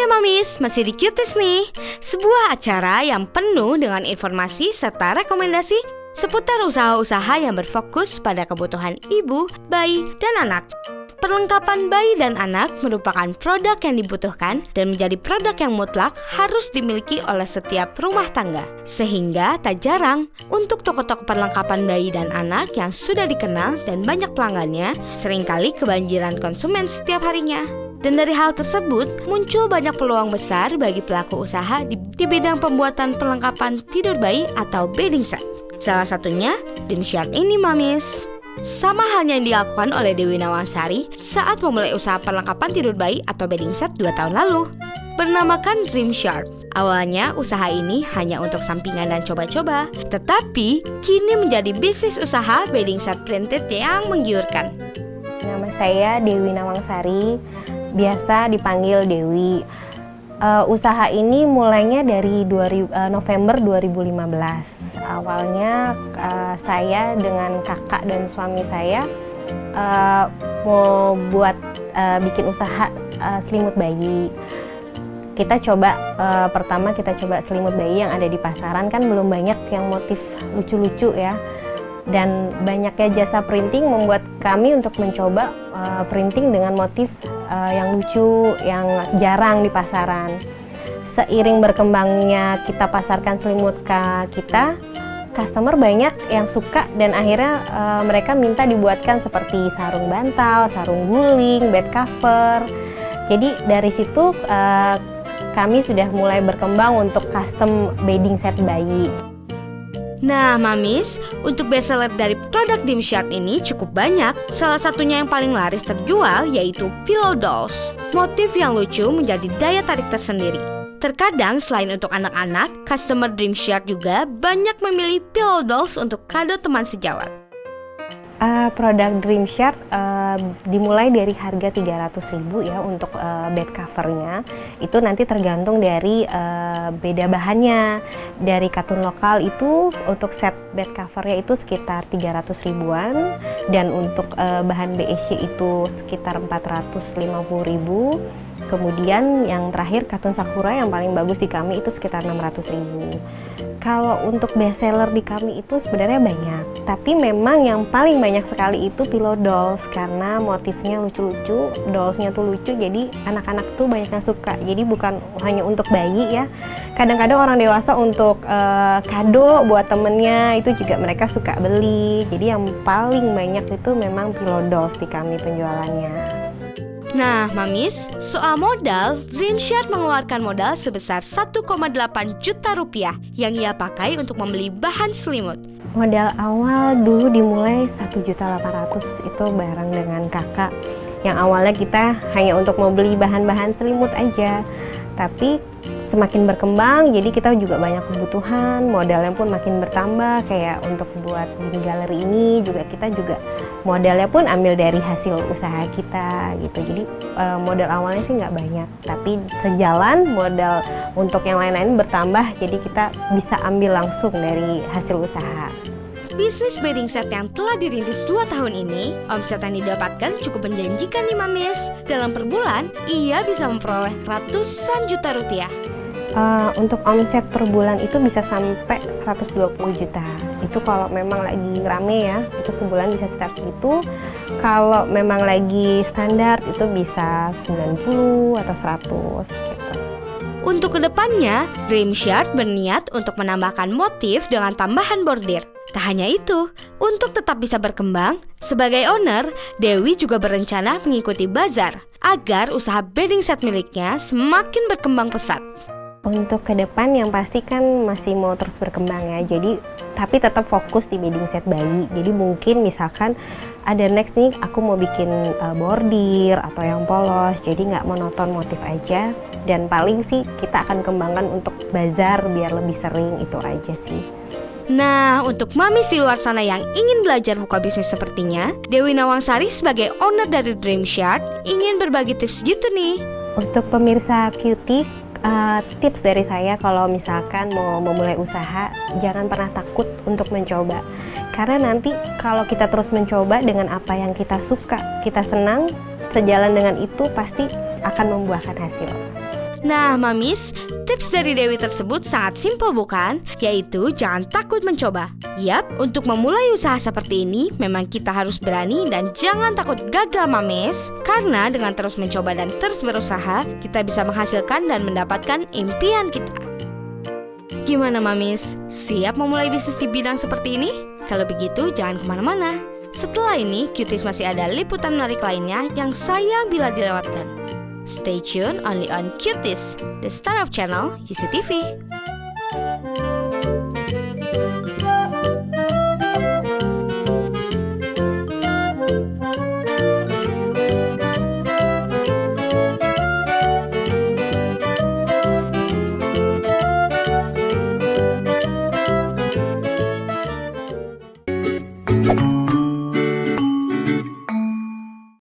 Mamis, masih di Cuties nih. Sebuah acara yang penuh dengan informasi serta rekomendasi seputar usaha-usaha yang berfokus pada kebutuhan ibu, bayi, dan anak. Perlengkapan bayi dan anak merupakan produk yang dibutuhkan dan menjadi produk yang mutlak harus dimiliki oleh setiap rumah tangga. Sehingga tak jarang untuk toko-toko perlengkapan bayi dan anak yang sudah dikenal dan banyak pelanggannya seringkali kebanjiran konsumen setiap harinya. Dan dari hal tersebut, muncul banyak peluang besar bagi pelaku usaha di bidang pembuatan perlengkapan tidur bayi atau bedding set. Salah satunya, Dreamshirt ini, Mamis. Sama halnya yang dilakukan oleh Dewi Nawangsari saat memulai usaha perlengkapan tidur bayi atau bedding set 2 tahun lalu. Bernamakan Dreamshirt. Awalnya, usaha ini hanya untuk sampingan dan coba-coba. Tetapi, kini menjadi bisnis usaha bedding set printed yang menggiurkan. Nama saya Dewi Nawangsari, biasa dipanggil Dewi. Usaha ini mulainya dari November 2015. Awalnya saya dengan kakak dan suami saya mau buat bikin usaha selimut bayi. Kita coba pertama kita coba selimut bayi yang ada di pasaran, kan belum banyak yang motif lucu-lucu ya. Dan banyaknya jasa printing membuat kami untuk mencoba printing dengan motif yang lucu, yang jarang di pasaran. Seiring berkembangnya kita pasarkan selimut kita, customer banyak yang suka dan akhirnya mereka minta dibuatkan seperti sarung bantal, sarung guling, bed cover. Jadi dari situ kami sudah mulai berkembang untuk custom bedding set bayi. Nah, Mamis, untuk bestseller dari produk Dreamshirt ini cukup banyak. Salah satunya yang paling laris terjual yaitu pillow dolls. Motif yang lucu menjadi daya tarik tersendiri. Terkadang selain untuk anak-anak, customer Dreamshirt juga banyak memilih pillow dolls untuk kado teman sejawat. Produk Dreamshirt dimulai dari harga 300.000 ya untuk bed covernya. Itu nanti tergantung dari beda bahannya. Dari katun lokal itu untuk set bed covernya itu sekitar 300 ribuan, dan untuk bahan BSC itu sekitar 450.000. Kemudian yang terakhir katun sakura yang paling bagus di kami itu sekitar 600.000. Kalau untuk best seller di kami itu sebenarnya banyak, tapi memang yang paling banyak sekali itu pillow dolls karena motifnya lucu-lucu, dollsnya tuh lucu, jadi anak-anak tuh banyak yang suka. Jadi bukan hanya untuk bayi ya, kadang-kadang orang dewasa untuk kado buat temennya itu juga mereka suka beli. Jadi yang paling banyak itu memang pillow dolls di kami penjualannya. Nah, Mamis, soal modal, Dreamshirt mengeluarkan modal sebesar 1,8 juta rupiah yang ia pakai untuk membeli bahan selimut. Modal awal dulu dimulai 1.800.000 itu bareng dengan kakak. Yang awalnya kita hanya untuk mau beli bahan-bahan selimut aja. Tapi semakin berkembang, jadi kita juga banyak kebutuhan, modalnya pun makin bertambah. Kayak untuk buat mini galeri ini juga kita juga modalnya pun ambil dari hasil usaha kita gitu. Jadi modal awalnya sih nggak banyak, tapi sejalan modal untuk yang lain-lain bertambah, jadi kita bisa ambil langsung dari hasil usaha. Bisnis bedding set yang telah dirintis 2 tahun ini, omset yang didapatkan cukup menjanjikan nih, Mamis. Dalam per bulan, ia bisa memperoleh ratusan juta rupiah. Untuk omset per bulan itu bisa sampai 120 juta. Itu kalau memang lagi rame ya, itu sebulan bisa sekitar segitu. Kalau memang lagi standar itu bisa 90 atau 100 gitu. Untuk kedepannya, Dreamshirt berniat untuk menambahkan motif dengan tambahan bordir. Tak hanya itu, untuk tetap bisa berkembang, sebagai owner, Dewi juga berencana mengikuti bazar agar usaha bedding set miliknya semakin berkembang pesat. Untuk ke depan yang pasti kan masih mau terus berkembang ya, jadi tapi tetap fokus di bedding set bayi. Jadi mungkin misalkan ada next nih aku mau bikin bordir atau yang polos, jadi nggak monoton motif aja. Dan paling sih kita akan kembangkan untuk bazar biar lebih sering, itu aja sih. Nah, untuk Mamis di luar sana yang ingin belajar buka bisnis sepertinya, Dewi Nawangsari sebagai owner dari Dreamshirt ingin berbagi tips gitu nih. Untuk pemirsa Cutie, tips dari saya kalau misalkan mau memulai usaha, jangan pernah takut untuk mencoba. Karena nanti kalau kita terus mencoba dengan apa yang kita suka, kita senang, sejalan dengan itu pasti akan membuahkan hasil. Nah, Mamis, tips dari Dewi tersebut sangat simpel bukan? Yaitu jangan takut mencoba. Yap, untuk memulai usaha seperti ini memang kita harus berani dan jangan takut gagal, Mamis. Karena dengan terus mencoba dan terus berusaha, kita bisa menghasilkan dan mendapatkan impian kita. Gimana, Mamis? Siap memulai bisnis di bidang seperti ini? Kalau begitu, jangan kemana-mana. Setelah ini, Cuties masih ada liputan menarik lainnya yang sayang bila dilewatkan. Stay tune only on Cuties, the startup channel UC TV.